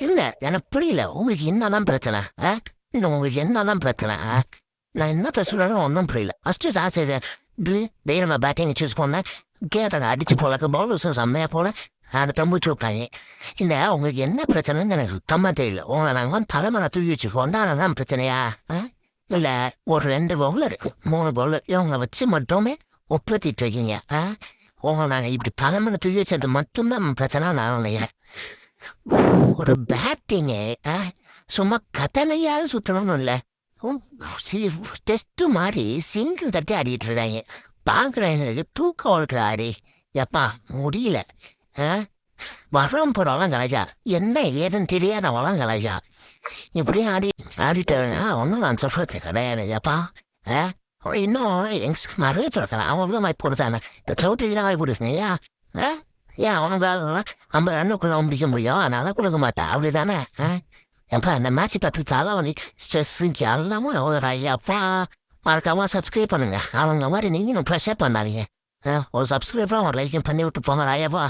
இல்ல எனக்கு புரியல. உங்களுக்கு என்னதான் பிரச்சனை? இன்னும் உங்களுக்கு என்னதான் பிரச்சனை? நான் என்னத்த சொல்றேன்னு ஒன்றும் புரியல. ஃபர்ஸ்ட் ஆசை இப்படி தைரியமா பேட்டிங் சூஸ் பண்ணேன். கேட்டை அடிச்சு போலக்கு பவுலர்ஸும் செம்மையா போல அதை தம்பிச்சு விட்டாங்க. இல்ல உங்களுக்கு என்ன பிரச்சனைன்னு எனக்கு சுத்தமா தெரியல. உங்களை நாங்கள் வந்து தலைமையில தூக்கி வச்சு கொண்டாதான் பிரச்சனையா? இல்ல ஒரு 2 பவுலர் 3 பவுலர் இவங்களை வச்சு மட்டுமே ஒப்பத்திட்டு இருக்கீங்க. உங்களை நாங்கள் இப்படி தலைமையில தூக்கி வச்சது மட்டும்தான் பிரச்சனை. நான் இல்லையா ஒரு பேட்டிங்கு சும்மா கட்டளையாவது சுத்தணும்னு இல்லை. டெஸ்ட் மாதிரி சிங்கிள் தட்டி ஆடிட்டு இருக்காங்க. பார்க்குறவங்களுக்கு தூக்கம் வளர்க்குற ஆடி எப்பா முடியல. வரம் போகிறவெல்லாம் கலைஜா என்ன ஏதுன்னு தெரியாதவெல்லாம் கலைஜா இப்படியே ஆடிட்டு ஒன்றும் நான் சொல்கிறது கிடையாது. எப்பா இன்னும் யங்ஸ் நிறைய பேர் இருக்காங்க. அவங்க வாய்ப்பு கொடுத்தானே இந்த சௌத்ரிலாம் வாய்ப்பு கொடுக்குங்கய்யா. ஏன் அவங்களால 50 ரன்னுக்குள்ள முடிக்க முடியும், அதனால கொடுக்க மாட்டேன் அப்படிதானே? எப்பா இந்த மேட்ச் பார்த்துட்டாலும் வந்து ஸ்ட்ரெஸ்ஸு எல்லாமும் ஒரு ஐயாப்பா மறக்காம சப்ஸ்கிரைப் பண்ணுங்க. அவங்க மாதிரி நீங்களும் ப்ரெஷர் பண்ணாதீங்க. ஒரு சப்ஸ்கிரைபராக ஒரு லைக்கும் பண்ணி விட்டு போங்க ஐயாப்பா.